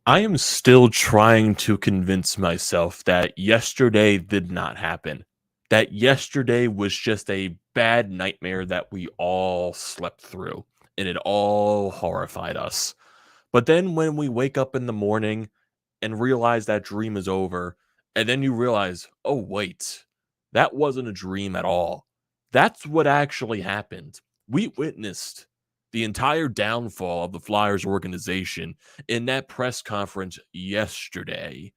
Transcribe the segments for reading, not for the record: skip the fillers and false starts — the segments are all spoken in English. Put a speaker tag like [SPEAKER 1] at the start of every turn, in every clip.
[SPEAKER 1] I am still trying to convince myself that yesterday did not happen. That yesterday was just a bad nightmare that we all slept through and it all horrified us. But then when we wake up in the morning and realize that dream is over, and then you realize, oh, wait, that wasn't a dream at all. That's what actually happened. We witnessed the entire downfall of the Flyers organization in that press conference yesterday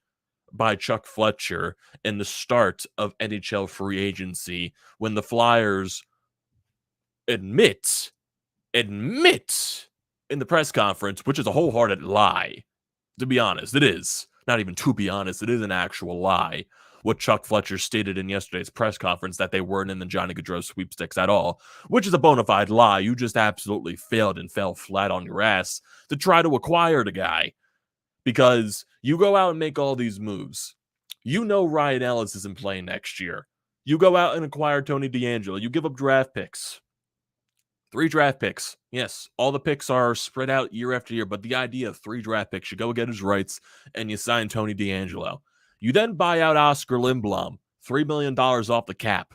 [SPEAKER 1] by Chuck Fletcher and the start of NHL free agency when the Flyers admit admit in the press conference, which is a wholehearted lie. To be honest, it is. Not even to be honest, it is an actual lie. What Chuck Fletcher stated in yesterday's press conference that they weren't in the Johnny Gaudreau sweepstakes at all, which is a bona fide lie. You just absolutely failed and fell flat on your ass to try to acquire the guy because you go out and make all these moves. You know Ryan Ellis isn't playing next year. You go out and acquire Tony DeAngelo. You give up draft picks. 3 draft picks. Yes, all the picks are spread out year after year, but the idea of 3 draft picks, you go get his rights and you sign Tony DeAngelo. You then buy out Oscar Lindblom, $3 million off the cap.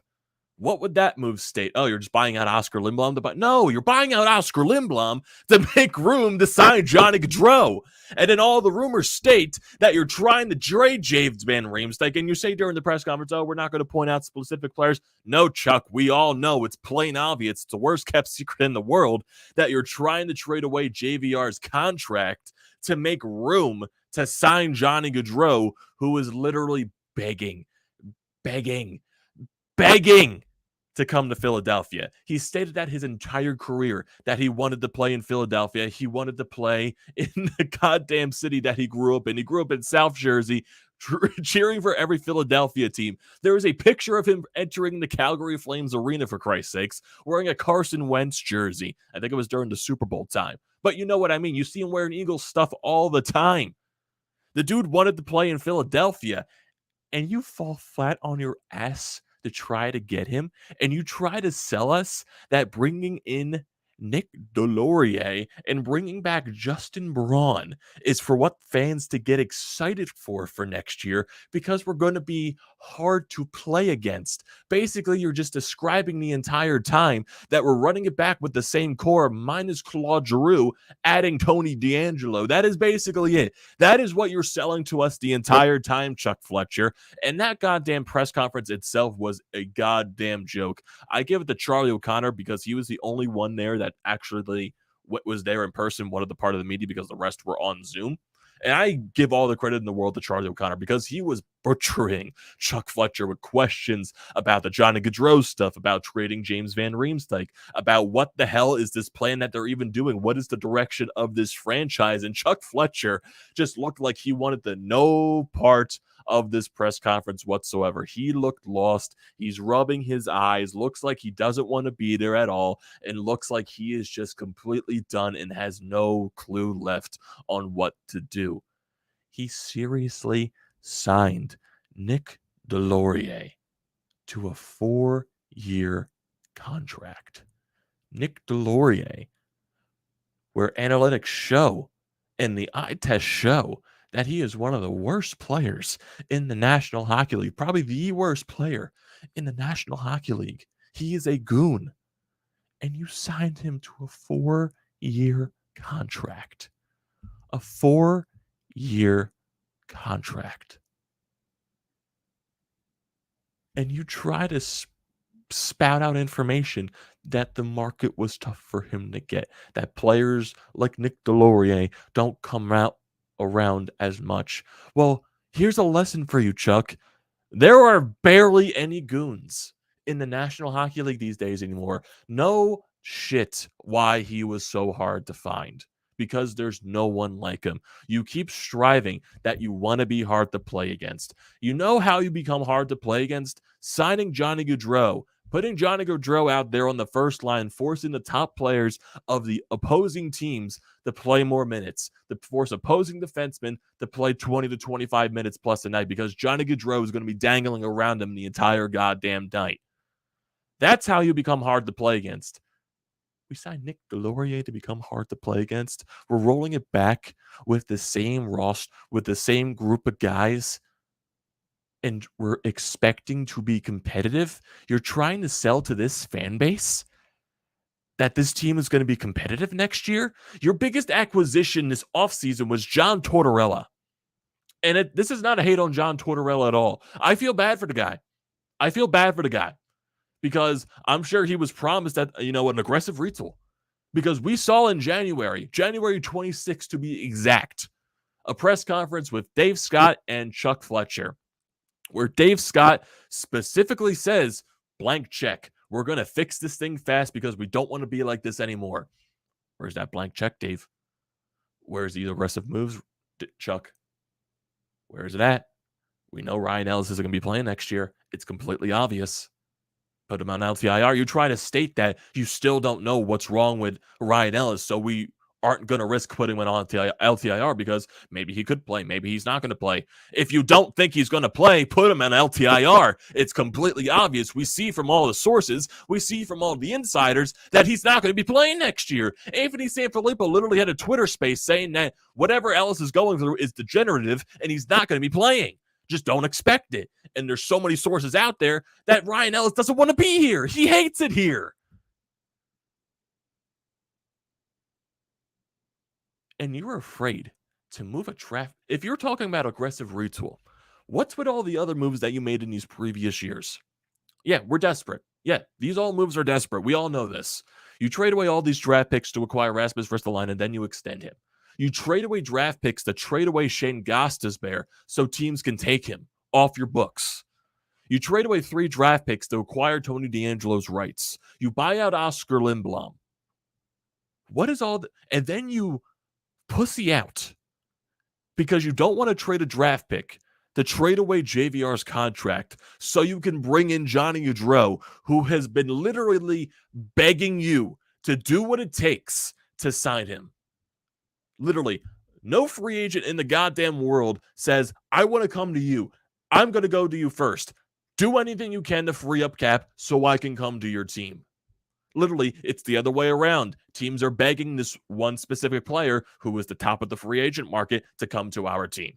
[SPEAKER 1] What would that move state? Oh, you're just buying out Oscar Lindblom to buy? No, you're buying out Oscar Lindblom to make room to sign Johnny Gaudreau. And then all the rumors state that you're trying to trade James Van Riemsdyk, and you say during the press conference, oh, we're not going to point out specific players. No, Chuck, we all know it's plain obvious. It's the worst kept secret in the world that you're trying to trade away JVR's contract to make room to sign Johnny Gaudreau, who is literally begging to come to Philadelphia. He stated that his entire career that he wanted to play in Philadelphia. He wanted to play in the goddamn city that he grew up in. He grew up in South Jersey, cheering for every Philadelphia team. There is a picture of him entering the Calgary Flames arena, for Christ's sakes, wearing a Carson Wentz jersey. I think it was during the Super Bowl time. But you know what I mean. You see him wearing Eagles stuff all the time. The dude wanted to play in Philadelphia, and you fall flat on your ass to try to get him, and you try to sell us that bringing in Nick Delaurier and bringing back Justin Braun is for what fans to get excited for next year because we're going to be hard to play against. Basically, you're just describing the entire time that we're running it back with the same core minus Claude Giroux, adding Tony DeAngelo. That is basically it. That is what you're selling to us the entire time, Chuck Fletcher. And that goddamn press conference itself was a goddamn joke. I give it to Charlie O'Connor because he was the only one there that actually was there in person, one of the part of the media, because the rest were on Zoom. And I give all the credit in the world to Charlie O'Connor because he was butchering Chuck Fletcher with questions about the Johnny Gaudreau stuff, about trading James Van Riemsdyk, about what the hell is this plan that they're even doing? What is the direction of this franchise? And Chuck Fletcher just looked like he wanted the no part of this press conference whatsoever. He looked lost. He's rubbing his eyes. Looks like he doesn't want to be there at all. And looks like he is just completely done and has no clue left on what to do. He seriously signed Nick Delaurier to a 4-year contract. Nick Delaurier, where analytics show and the eye test show that he is one of the worst players in the National Hockey League, probably the worst player in the National Hockey League. He is a goon. And you signed him to a 4-year contract. A 4-year contract. And you try to spout out information that the market was tough for him to get, that players like Nick Delaurier don't come out around as much. Well, here's a lesson for you, Chuck. There are barely any goons in the National Hockey League these days anymore. No shit why he was so hard to find, because there's no one like him. You keep striving that you want to be hard to play against. You know how you become hard to play against? Signing Johnny Gaudreau, putting Johnny Gaudreau out there on the first line, forcing the top players of the opposing teams to play more minutes, to force opposing defensemen to play 20 to 25 minutes plus a night because Johnny Gaudreau is going to be dangling around him the entire goddamn night. That's how you become hard to play against. We signed Nick Delaurier to become hard to play against. We're rolling it back with the same roster, with the same group of guys, and we're expecting to be competitive. You're trying to sell to this fan base that this team is going to be competitive next year. Your biggest acquisition this offseason was John Tortorella. And this is not a hate on John Tortorella at all. I feel bad for the guy. Because I'm sure he was promised that, an aggressive retool. Because we saw in January 26th to be exact, a press conference with Dave Scott and Chuck Fletcher, where Dave Scott specifically says, blank check. We're going to fix this thing fast because we don't want to be like this anymore. Where's that blank check, Dave? Where's the aggressive moves, Chuck? Where is it at? We know Ryan Ellis isn't going to be playing next year. It's completely obvious. Put him on LTIR. You try to state that you still don't know what's wrong with Ryan Ellis, so we aren't going to risk putting him on LTIR because maybe he could play, maybe he's not going to play. If you don't think he's going to play, put him on LTIR. It's completely obvious. We see from all the sources, we see from all the insiders that he's not going to be playing next year. Anthony Sanfilippo literally had a Twitter space saying that whatever Ellis is going through is degenerative and he's not going to be playing. Just don't expect it. And there's so many sources out there that Ryan Ellis doesn't want to be here. He hates it here. And you're afraid to move a draft. If you're talking about aggressive retool, what's with all the other moves that you made in these previous years? Yeah, we're desperate. Yeah, these all moves are desperate. We all know this. You trade away all these draft picks to acquire Rasmus Ristolainen, and then you extend him. You trade away draft picks to trade away Shane Gostisbehere so teams can take him off your books. You trade away 3 draft picks to acquire Tony DeAngelo's rights. You buy out Oscar Lindblom. What is all and then you pussy out because you don't want to trade a draft pick to trade away JVR's contract so you can bring in Johnny Gaudreau, who has been literally begging you to do what it takes to sign him. Literally, no free agent in the goddamn world says, I want to come to you. I'm going to go to you first. Do anything you can to free up cap so I can come to your team. Literally, it's the other way around. Teams are begging this one specific player who is the top of the free agent market to come to our team.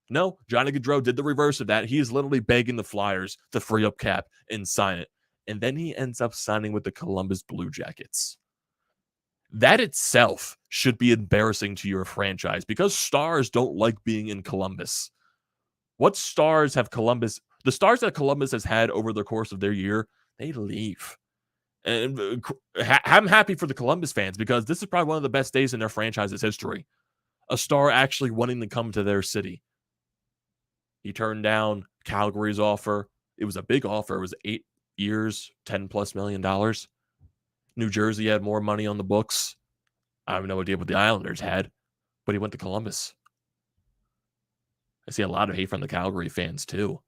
[SPEAKER 1] No, Johnny Gaudreau did the reverse of that. He is literally begging the Flyers to free up cap and sign it. And then he ends up signing with the Columbus Blue Jackets. That itself should be embarrassing to your franchise because stars don't like being in Columbus. What stars have Columbus? The stars that Columbus has had over the course of their year, they leave. And I'm happy for the Columbus fans because this is probably one of the best days in their franchise's history. A star actually wanting to come to their city. He turned down Calgary's offer. It was a big offer. It was 8 years, $10+ million. New Jersey had more money on the books. I have no idea what the Islanders had, but he went to Columbus. I see a lot of hate from the Calgary fans too,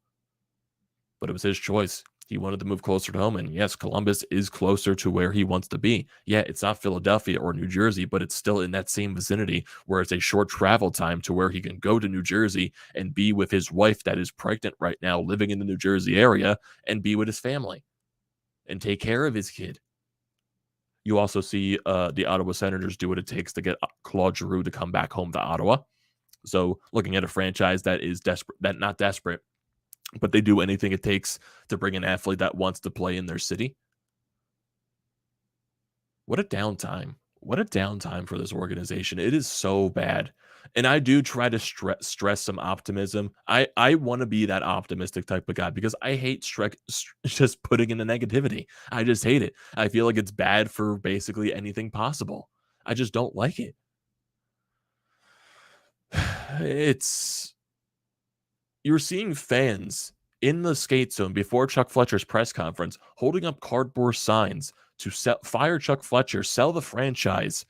[SPEAKER 1] but it was his choice. He wanted to move closer to home, and yes, Columbus is closer to where he wants to be. Yeah, it's not Philadelphia or New Jersey, but it's still in that same vicinity where it's a short travel time to where he can go to New Jersey and be with his wife that is pregnant right now, living in the New Jersey area, and be with his family and take care of his kid. You also see the Ottawa Senators do what it takes to get Claude Giroux to come back home to Ottawa. So looking at a franchise that is desperate, that not desperate, but they do anything it takes to bring an athlete that wants to play in their city. What a downtime. What a downtime for this organization. It is so bad. And I do try to stress some optimism. I want to be that optimistic type of guy because I hate just putting in the negativity. I just hate it. I feel like it's bad for basically anything possible. I just don't like it. You're seeing fans in the skate zone before Chuck Fletcher's press conference holding up cardboard signs to fire Chuck Fletcher, sell the franchise.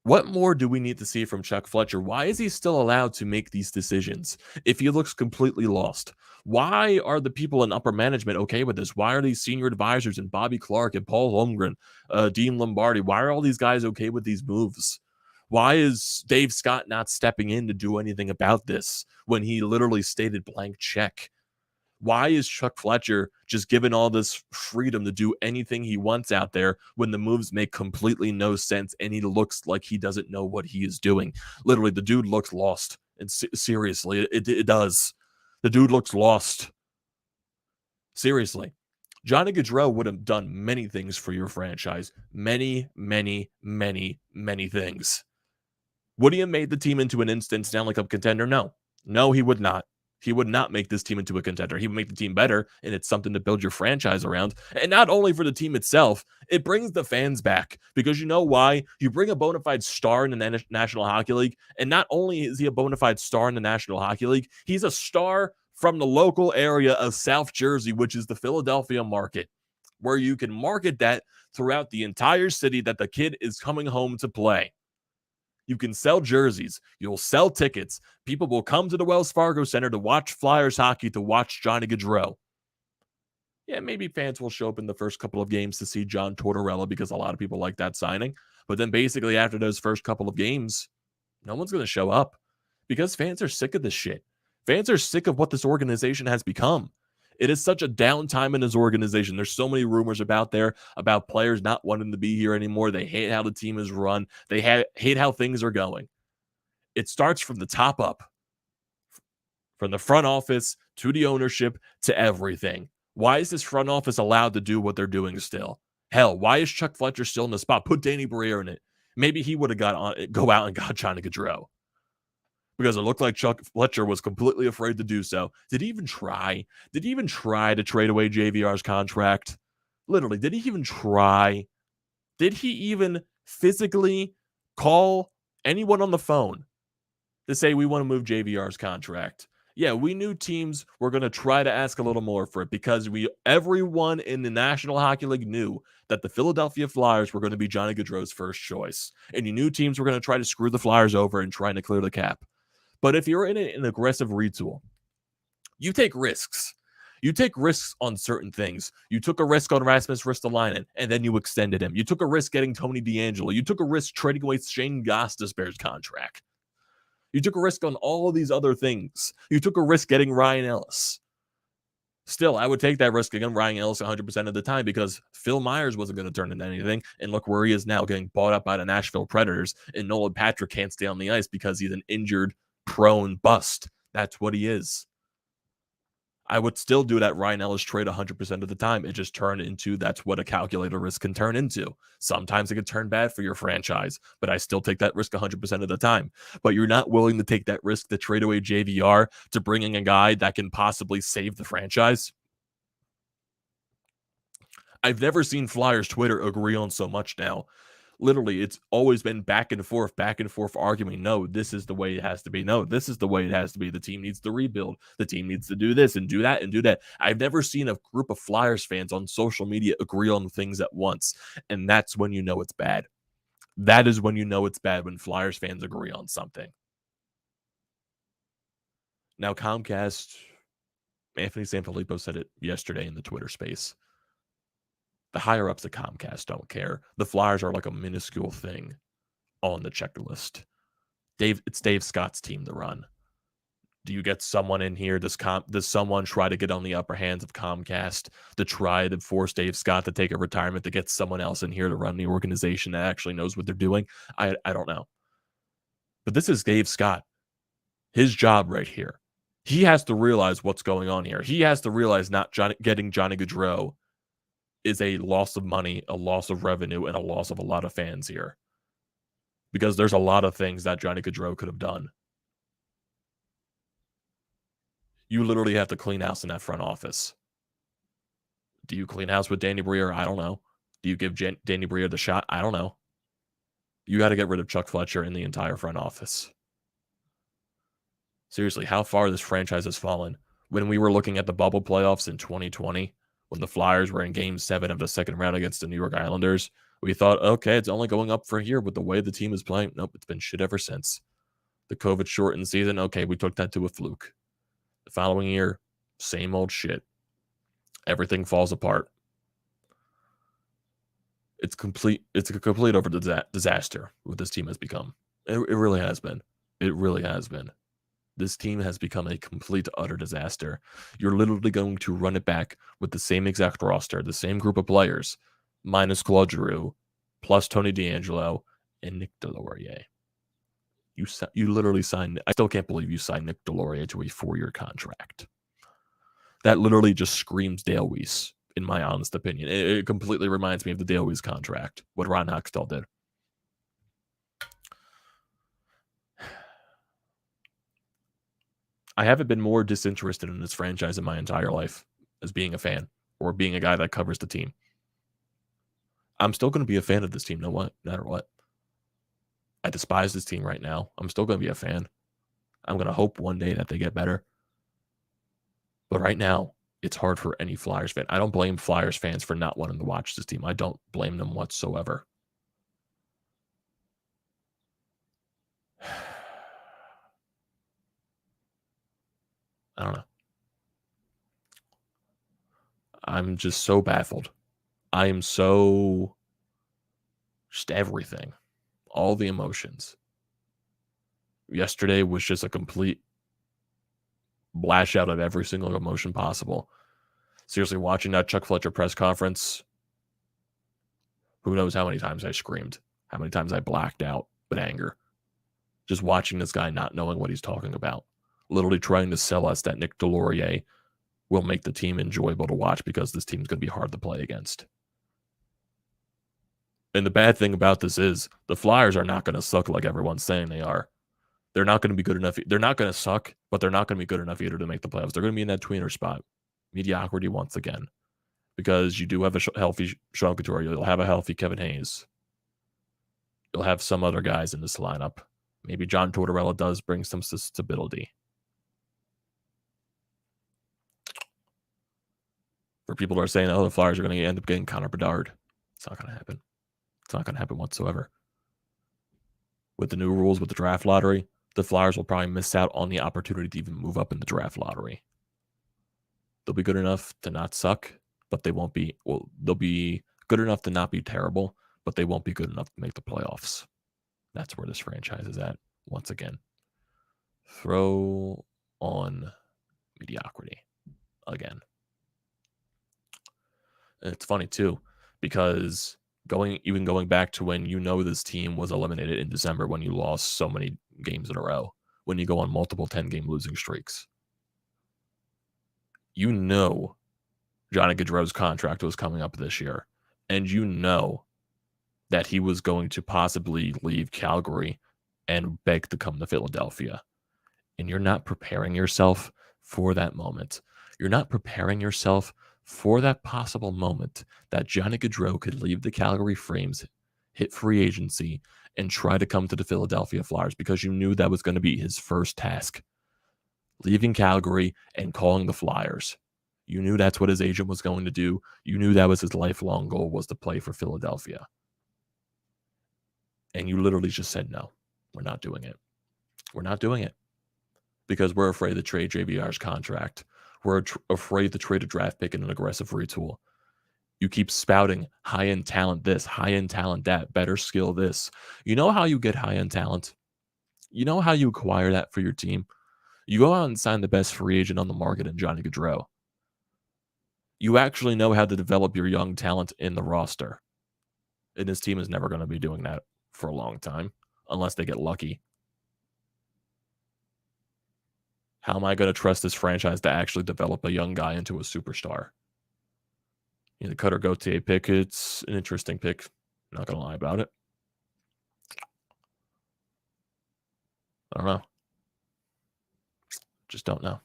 [SPEAKER 1] What more do we need to see from Chuck Fletcher? Why is he still allowed to make these decisions if he looks completely lost? Why are the people in upper management okay with this? Why are these senior advisors and Bobby Clark and Paul Holmgren, Dean Lombardi? Why are all these guys okay with these moves? Why is Dave Scott not stepping in to do anything about this when he literally stated blank check? Why is Chuck Fletcher just given all this freedom to do anything he wants out there when the moves make completely no sense and he looks like he doesn't know what he is doing? Literally, the dude looks lost. And seriously, it does. The dude looks lost. Seriously. Johnny Gaudreau would have done many things for your franchise. Many, many, many, many things. Would he have made the team into an instant Stanley Cup contender? No. No, he would not. He would not make this team into a contender. He would make the team better, and it's something to build your franchise around. And not only for the team itself, it brings the fans back. Because you know why? You bring a bona fide star in the National Hockey League, and not only is he a bona fide star in the National Hockey League, he's a star from the local area of South Jersey, which is the Philadelphia market, where you can market that throughout the entire city that the kid is coming home to play. You can sell jerseys. You'll sell tickets. People will come to the Wells Fargo Center to watch Flyers hockey, to watch Johnny Gaudreau. Yeah, maybe fans will show up in the first couple of games to see John Tortorella because a lot of people like that signing. But then basically after those first couple of games, no one's going to show up because fans are sick of this shit. Fans are sick of what this organization has become. It is such a downtime in this organization. There's so many rumors about players not wanting to be here anymore. They hate how the team is run. They hate how things are going. It starts from the top up, from the front office to the ownership to everything. Why is this front office allowed to do what they're doing still? Hell, why is Chuck Fletcher still in the spot? Put Danny Briere in it. Maybe he would have go out and got Johnny Gaudreau. Because it looked like Chuck Fletcher was completely afraid to do so. Did he even try? Did he even try to trade away JVR's contract? Literally, did he even try? Did he even physically call anyone on the phone to say we want to move JVR's contract? Yeah, we knew teams were going to try to ask a little more for it because everyone in the National Hockey League knew that the Philadelphia Flyers were going to be Johnny Gaudreau's first choice. And you knew teams were going to try to screw the Flyers over and trying to clear the cap. But if you're in an aggressive retool, you take risks. You take risks on certain things. You took a risk on Rasmus Ristolainen, and then you extended him. You took a risk getting Tony DeAngelo. You took a risk trading away Shane Gostisbehere's contract. You took a risk on all of these other things. You took a risk getting Ryan Ellis. Still, I would take that risk again, Ryan Ellis 100% of the time because Phil Myers wasn't going to turn into anything. And look where he is now, getting bought up by the Nashville Predators. And Nolan Patrick can't stay on the ice because he's an injured, prone bust. That's what he is. I would still do that Ryan Ellis trade 100% of the time. It just turned into that's what a calculator risk can turn into. Sometimes it can turn bad for your franchise, but I still take that risk 100% of the time. But you're not willing to take that risk to trade away JVR to bring in a guy that can possibly save the franchise. I've never seen Flyers Twitter agree on so much now. Literally, it's always been back and forth arguing. No, this is the way it has to be. No, this is the way it has to be. The team needs to rebuild. The team needs to do this and do that and do that. I've never seen a group of Flyers fans on social media agree on things at once. And that's when you know it's bad. That is when you know it's bad, when Flyers fans agree on something. Now, Comcast, Anthony Sanfilippo said it yesterday in the Twitter space. The higher-ups at Comcast don't care. The Flyers are like a minuscule thing on the checklist. It's Dave Scott's team to run. Do you get someone in here? Does someone try to get on the upper hands of Comcast to try to force Dave Scott to take a retirement to get someone else in here to run the organization that actually knows what they're doing? I don't know. But this is Dave Scott. His job right here. He has to realize what's going on here. He has to realize getting Johnny Gaudreau is a loss of money, a loss of revenue, and a loss of a lot of fans here. Because there's a lot of things that Johnny Gaudreau could have done. You literally have to clean house in that front office. Do you clean house with Danny Briere? I don't know. Do you give Danny Briere the shot? I don't know. You got to get rid of Chuck Fletcher in the entire front office. Seriously, how far this franchise has fallen. When we were looking at the bubble playoffs in 2020, when the Flyers were in Game 7 of the second round against the New York Islanders, we thought, okay, it's only going up for here with the way the team is playing. Nope, it's been shit ever since. The COVID-shortened season, okay, we took that to a fluke. The following year, same old shit. Everything falls apart. It's a complete disaster what this team has become. It really has been. It really has been. This team has become a complete, utter disaster. You're literally going to run it back with the same exact roster, the same group of players, minus Gaudreau, plus Tony D'Angelo, and Nick Delaurier. You literally signed. I still can't believe you signed Nick Delaurier to a 4-year contract. That literally just screams Dale Weiss, in my honest opinion. It completely reminds me of the Dale Weiss contract, what Ron Hextall did. I haven't been more disinterested in this franchise in my entire life as being a fan or being a guy that covers the team. I'm still going to be a fan of this team no matter what. I despise this team right now. I'm still going to be a fan. I'm going to hope one day that they get better. But right now, it's hard for any Flyers fan. I don't blame Flyers fans for not wanting to watch this team. I don't blame them whatsoever. I don't know. I'm just so baffled. I am so just everything. All the emotions. Yesterday was just a complete blash out of every single emotion possible. Seriously, watching that Chuck Fletcher press conference, who knows how many times I screamed, how many times I blacked out with anger. Just watching this guy not knowing what he's talking about. Literally trying to sell us that Nick Delaurier will make the team enjoyable to watch because this team's going to be hard to play against. And the bad thing about this is the Flyers are not going to suck like everyone's saying they are. They're not going to be good enough. They're not going to suck, but they're not going to be good enough either to make the playoffs. They're going to be in that tweener spot. Mediocrity once again. Because you do have a healthy Sean Couturier. You'll have a healthy Kevin Hayes. You'll have some other guys in this lineup. Maybe John Tortorella does bring some stability. For people that are saying, oh, the Flyers are going to end up getting Connor Bedard. It's not going to happen. It's not going to happen whatsoever. With the new rules with the draft lottery, the Flyers will probably miss out on the opportunity to even move up in the draft lottery. They'll be good enough to not suck, but they won't be, well, they'll be good enough to not be terrible, but they won't be good enough to make the playoffs. That's where this franchise is at, once again. Throw on mediocrity again. And it's funny, too, because going back to when this team was eliminated in December when you lost so many games in a row, when you go on multiple 10-game losing streaks. Johnny Gaudreau's contract was coming up this year, and that he was going to possibly leave Calgary and beg to come to Philadelphia. And you're not preparing yourself for that moment. You're not preparing yourself for that possible moment that Johnny Gaudreau could leave the Calgary Flames, hit free agency, and try to come to the Philadelphia Flyers because you knew that was going to be his first task. Leaving Calgary and calling the Flyers. You knew that's what his agent was going to do. You knew that was his lifelong goal, was to play for Philadelphia. And you literally just said, no, we're not doing it. We're not doing it because we're afraid to trade JVR's contract. We're afraid to trade a draft pick and an aggressive retool. You keep spouting high-end talent this, high-end talent that, better skill this. You know how you get high-end talent? You know how you acquire that for your team? You go out and sign the best free agent on the market in Johnny Gaudreau. You actually know how to develop your young talent in the roster. And this team is never going to be doing that for a long time unless they get lucky. How am I going to trust this franchise to actually develop a young guy into a superstar? The Cutter Gauthier pick, it's an interesting pick. Not going to lie about it. I don't know. Just don't know.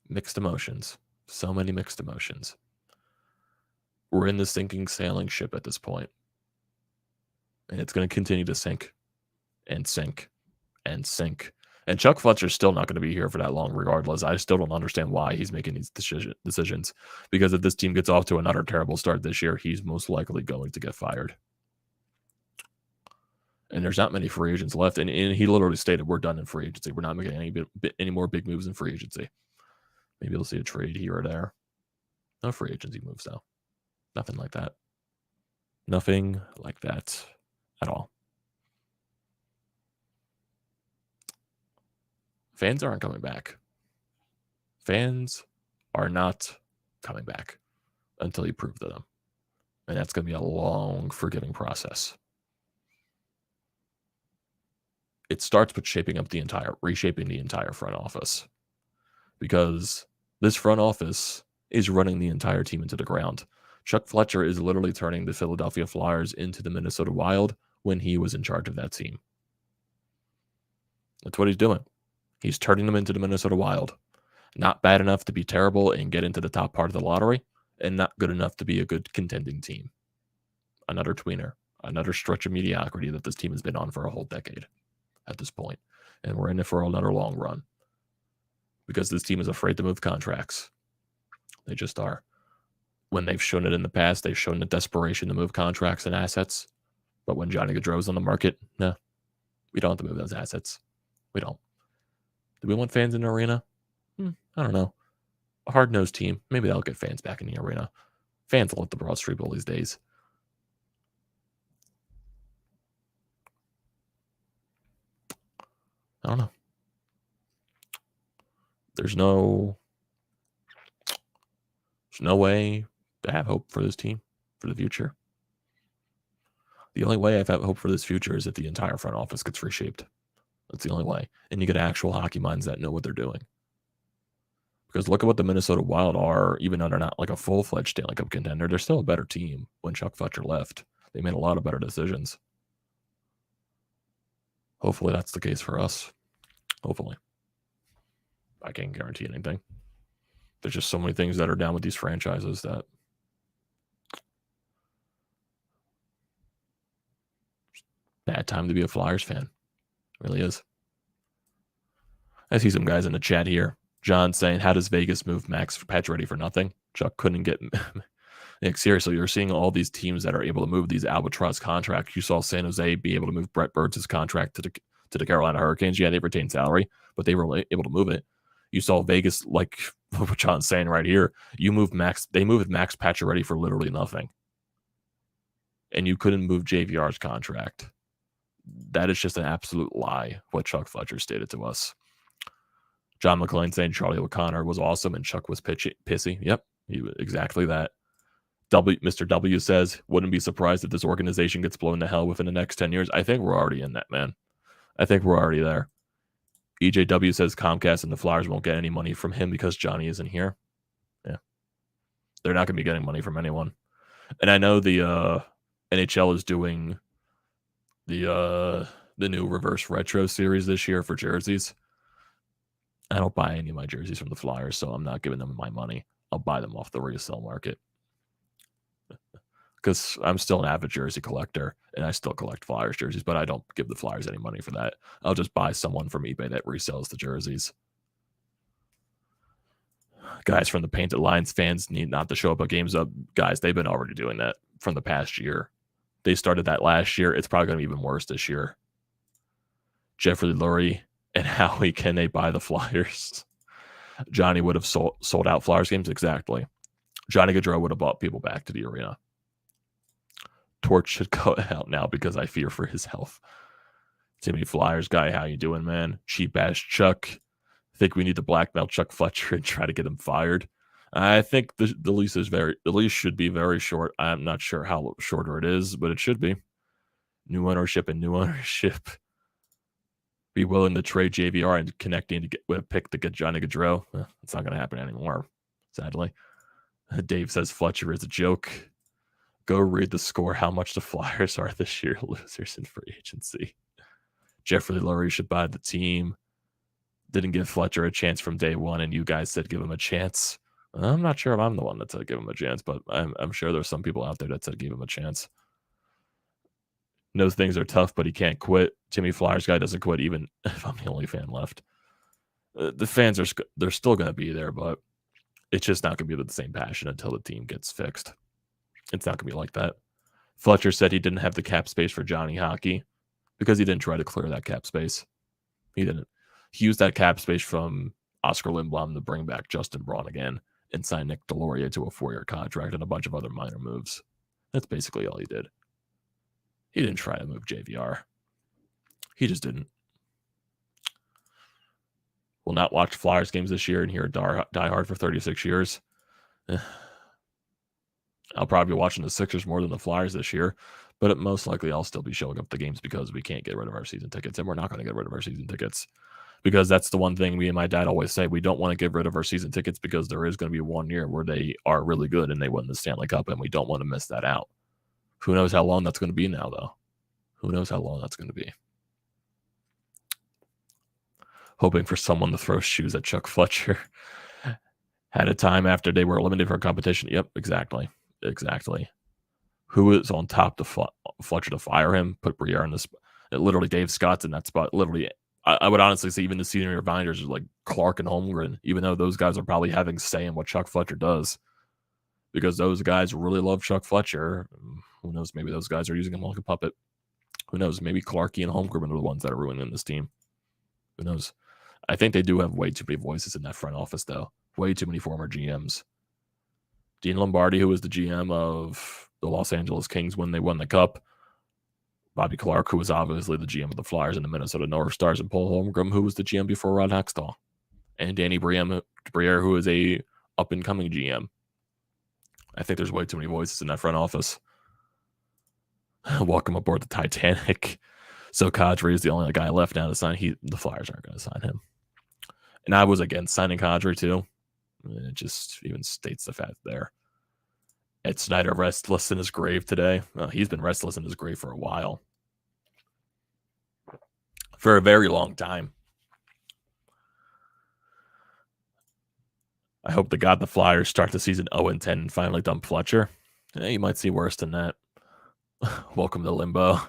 [SPEAKER 1] Mixed emotions. So many mixed emotions. We're in the sinking sailing ship at this point. And it's going to continue to sink and sink and sink. And Chuck Fletcher's still not going to be here for that long regardless. I still don't understand why he's making these decisions. Because if this team gets off to another terrible start this year, he's most likely going to get fired. And there's not many free agents left. And he literally stated, we're done in free agency. We're not making any more big moves in free agency. Maybe we'll see a trade here or there. No free agency moves, though. Nothing like that. Nothing like that at all. Fans aren't coming back. Fans are not coming back until you prove to them. And that's going to be a long, forgiving process. It starts with reshaping the entire front office. Because this front office is running the entire team into the ground. Chuck Fletcher is literally turning the Philadelphia Flyers into the Minnesota Wild when he was in charge of that team. That's what he's doing. He's turning them into the Minnesota Wild. Not bad enough to be terrible and get into the top part of the lottery, and not good enough to be a good contending team. Another tweener, another stretch of mediocrity that this team has been on for a whole decade at this point. And we're in it for another long run. Because this team is afraid to move contracts. They just are. When they've shown it in the past, they've shown the desperation to move contracts and assets. But when Johnny Gaudreau's on the market, no, we don't have to move those assets. We don't. Do we want fans in the arena? I don't know. A hard-nosed team, maybe that'll get fans back in the arena. Fans love the Broad Street Bowl these days. I don't know. There's no way to have hope for this team for the future. The only way I've had hope for this future is if the entire front office gets reshaped. That's the only way. And you get actual hockey minds that know what they're doing. Because look at what the Minnesota Wild are, even though they're not like a full-fledged Stanley Cup contender, they're still a better team when Chuck Fletcher left. They made a lot of better decisions. Hopefully that's the case for us. Hopefully. I can't guarantee anything. There's just so many things that are down with these franchises that bad time to be a Flyers fan. It really is. I see some guys in the chat here. John saying, how does Vegas move Max Pacioretty for nothing? Chuck couldn't get... Nick, seriously, you're seeing all these teams that are able to move these albatross contracts. You saw San Jose be able to move Brett Burns' contract to the Carolina Hurricanes. Yeah, they retained salary, but they were able to move it. You saw Vegas, like what John's saying right here, they moved Max Pacioretty for literally nothing. And you couldn't move JVR's contract. That is just an absolute lie, what Chuck Fletcher stated to us. John McClain saying Charlie O'Connor was awesome and Chuck was pissy. Yep, exactly that. Mr. W says, wouldn't be surprised if this organization gets blown to hell within the next 10 years. I think we're already in that, man. I think we're already there. EJW says Comcast and the Flyers won't get any money from him because Johnny isn't here. Yeah. They're not going to be getting money from anyone. And I know the NHL is doing the new reverse retro series this year for jerseys. I don't buy any of my jerseys from the Flyers, so I'm not giving them my money. I'll buy them off the resale market. Because I'm still an avid jersey collector, and I still collect Flyers jerseys, but I don't give the Flyers any money for that. I'll just buy someone from eBay that resells the jerseys. Guys from the Painted Lions fans need not to show up at games. Guys, they've been already doing that from the past year. They started that last year. It's probably going to be even worse this year. Jeffrey Lurie and Howie, can they buy the Flyers? Johnny would have sold out Flyers games. Exactly. Johnny Gaudreau would have brought people back to the arena. Torch should go out now because I fear for his health. Timmy Flyers guy, how you doing, man? Cheap ass Chuck. Think we need to blackmail Chuck Fletcher and try to get him fired. I think the lease should be very short. I'm not sure how shorter it is, but it should be. New ownership. Be willing to trade JVR and connecting to get with a pick to get Johnny Gaudreau. It's not going to happen anymore, sadly. Dave says Fletcher is a joke. Go read the score. How much the Flyers are this year? Losers in free agency. Jeffrey Lurie should buy the team. Didn't give Fletcher a chance from day one, and you guys said give him a chance. I'm not sure if I'm the one that said give him a chance, but I'm sure there's some people out there that said give him a chance. Knows things are tough, but he can't quit. Timmy Flyers guy doesn't quit even if I'm the only fan left. The fans they're still going to be there, but it's just not going to be with the same passion until the team gets fixed. It's not going to be like that. Fletcher said he didn't have the cap space for Johnny Hockey because he didn't try to clear that cap space. He didn't. He used that cap space from Oscar Lindblom to bring back Justin Braun again and sign Nick Delaurier to a 4-year contract and a bunch of other minor moves. That's basically all he did. He didn't try to move JVR. He just didn't. will not watch Flyers games this year and hear Die Hard for 36 years. I'll probably be watching the Sixers more than the Flyers this year, but most likely I'll still be showing up to games because we can't get rid of our season tickets, and we're not going to get rid of our season tickets because that's the one thing me and my dad always say. We don't want to get rid of our season tickets because there is going to be one year where they are really good and they win the Stanley Cup, and we don't want to miss that out. Who knows how long that's going to be now, though? Who knows how long that's going to be? Hoping for someone to throw shoes at Chuck Fletcher. Had a time after they were eliminated from competition. Yep, exactly. Who is on top to Fletcher to fire him? Put Briere in the spot. Literally, Dave Scott's in that spot. Literally, I would honestly say even the senior binders are like Clark and Holmgren, even though those guys are probably having say in what Chuck Fletcher does, because those guys really love Chuck Fletcher. Who knows? Maybe those guys are using him like a puppet. Who knows? Maybe Clarky and Holmgren are the ones that are ruining this team. Who knows? I think they do have way too many voices in that front office, though. Way too many former GMs. Dean Lombardi, who was the GM of the Los Angeles Kings when they won the Cup. Bobby Clark, who was obviously the GM of the Flyers and the Minnesota North Stars, and Paul Holmgren, who was the GM before Rod Hextall. And Danny Briere, who is a up-and-coming GM. I think there's way too many voices in that front office. Welcome aboard the Titanic. So Kadri is the only guy left now to sign. The Flyers aren't going to sign him. And I was against signing Kadri too. It just even states the fact there. Ed Snyder restless in his grave today. He's been restless in his grave for a while. For a very long time. I hope to God the Flyers start the season 0-10 and finally dump Fletcher. You might see worse than that. Welcome to limbo.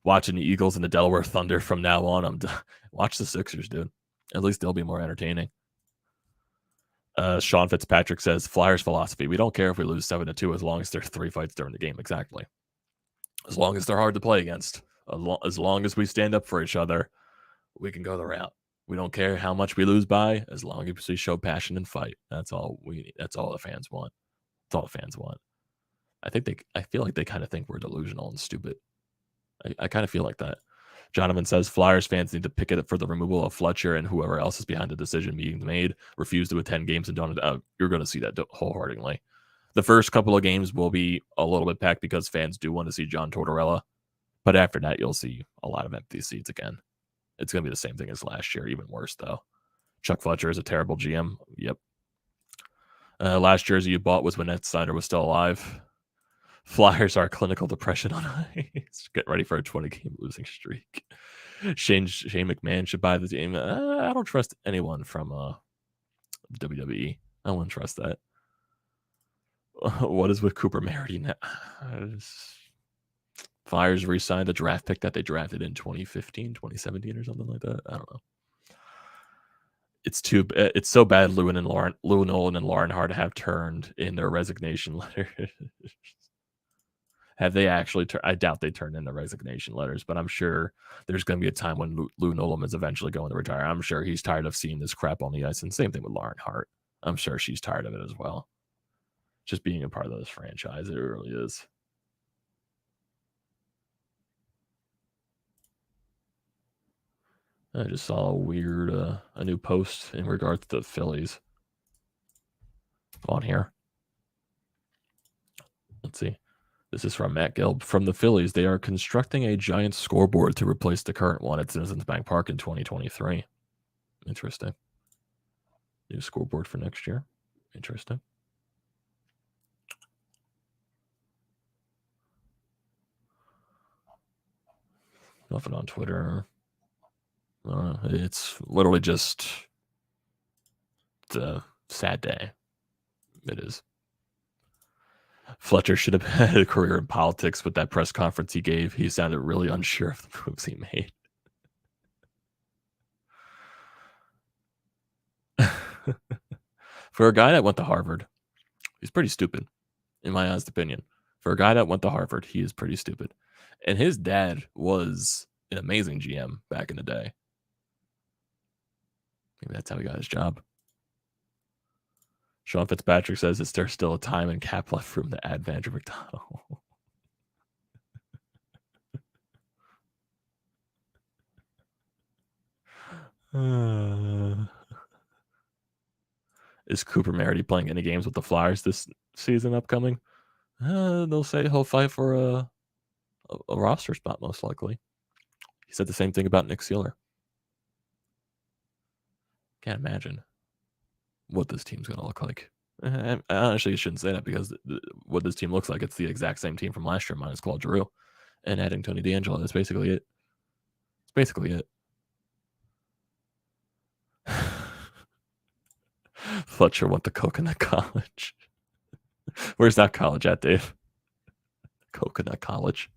[SPEAKER 1] Watching the Eagles and the Delaware Thunder from now on. Watch the Sixers, dude. At least they'll be more entertaining. Sean Fitzpatrick says, Flyers philosophy. We don't care if we lose 7-2 as long as there's 3 fights during the game. Exactly. As long as they're hard to play against. As long as we stand up for each other, we can go the route. We don't care how much we lose by, as long as we show passion and fight. That's all we need. That's all the fans want. That's all the fans want. I feel like they kind of think we're delusional and stupid. I kind of feel like that. Jonathan says Flyers fans need to picket it for the removal of Fletcher and whoever else is behind the decision being made. Refuse to attend games and don't. You're going to see that wholeheartedly. The first couple of games will be a little bit packed because fans do want to see John Tortorella. But after that, you'll see a lot of empty seats again. It's going to be the same thing as last year, even worse, though. Chuck Fletcher is a terrible GM. Yep. Last jersey you bought was when Ed Snyder was still alive. Flyers are clinical depression on ice. Get ready for a 20-game losing streak. Shane McMahon should buy the team. I don't trust anyone from WWE. I wouldn't trust that. What is with Cooper Marity now? Flyers re-signed a draft pick that they drafted in 2015, 2017 or something like that. I don't know. It's so bad Lou Nolan and Lauren Hart have turned in their resignation letters. Have they actually I doubt they turned in their resignation letters, but I'm sure there's going to be a time when Lou Nolan is eventually going to retire. I'm sure he's tired of seeing this crap on the ice, and same thing with Lauren Hart. I'm sure she's tired of it as well. Just being a part of this franchise, it really is. I just saw a new post in regards to the Phillies on here. Let's see. This is from Matt Gelb. From the Phillies, they are constructing a giant scoreboard to replace the current one at Citizens Bank Park in 2023. Interesting. New scoreboard for next year. Interesting. Nothing on Twitter. It's literally just a sad day. It is. Fletcher should have had a career in politics with that press conference he gave. He sounded really unsure of the moves he made. For a guy that went to Harvard, he's pretty stupid, in my honest opinion. For a guy that went to Harvard, he is pretty stupid. And his dad was an amazing GM back in the day. Maybe that's how he got his job. Sean Fitzpatrick says, is there still a time and cap left room to add Vander McDonald? Is Cooper Merity playing any games with the Flyers this season upcoming? They'll say he'll fight for a roster spot, most likely. He said the same thing about Nick Sealer. Can't imagine what this team's going to look like. I honestly shouldn't say that because what this team looks like, it's the exact same team from last year minus Gaudreau and adding Tony DeAngelo. That's basically it. It's basically it. Fletcher went to Coconut College. Where's that college at, Dave? Coconut College.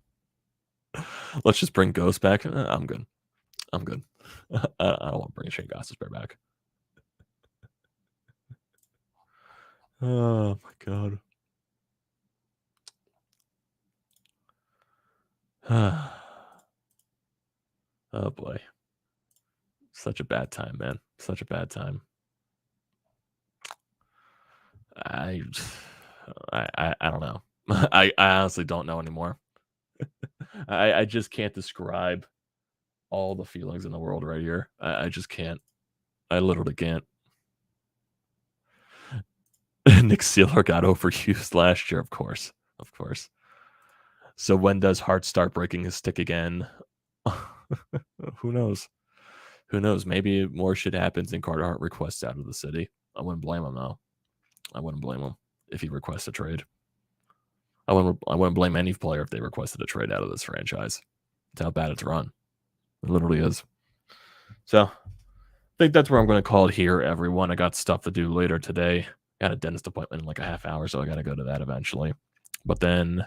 [SPEAKER 1] Let's just bring Ghost back. I'm good. I'm good. I don't want to bring Shane Gostisbehere back. Oh my god. Oh boy. Such a bad time, man. Such a bad time. I don't know. I honestly don't know anymore. I just can't describe all the feelings in the world right here. I just can't. I literally can't. Nick Sealer got overused last year, of course. Of course. So when does Hart start breaking his stick again? Who knows? Who knows? Maybe more shit happens and Carter Hart requests out of the city. I wouldn't blame him, though. I wouldn't blame him if he requests a trade. I wouldn't blame any player if they requested a trade out of this franchise. It's how bad it's run. It literally is. So I think that's where I'm going to call it here, everyone. I got stuff to do later today. Got a dentist appointment in like a half hour, so I got to go to that eventually. But then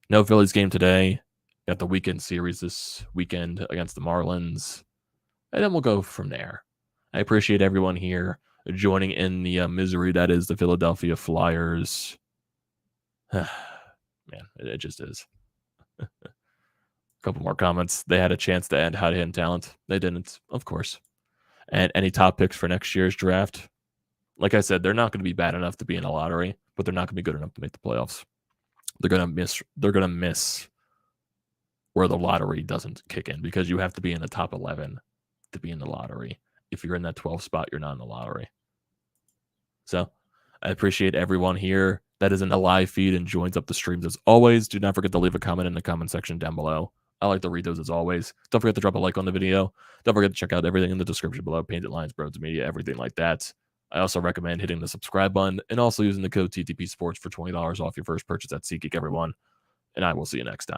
[SPEAKER 1] no Phillies game today. Got the weekend series this weekend against the Marlins. And then we'll go from there. I appreciate everyone here joining in the misery that is the Philadelphia Flyers. Man, it just is. A couple more comments. They had a chance to end hot-hitting talent. They didn't, of course. And any top picks for next year's draft? Like I said, they're not going to be bad enough to be in a lottery, but they're not going to be good enough to make the playoffs. They're going to miss where the lottery doesn't kick in because you have to be in the top 11 to be in the lottery. If you're in that 12th spot, you're not in the lottery. So I appreciate everyone here that is in the live feed and joins up the streams as always. Do not forget to leave a comment in the comment section down below. I like to read those as always. Don't forget to drop a like on the video. Don't forget to check out everything in the description below. Painted Lines, BrodesMedia, everything like that. I also recommend hitting the subscribe button and also using the code TTPSPORTS for $20 off your first purchase at SEATGEEK, everyone. And I will see you next time.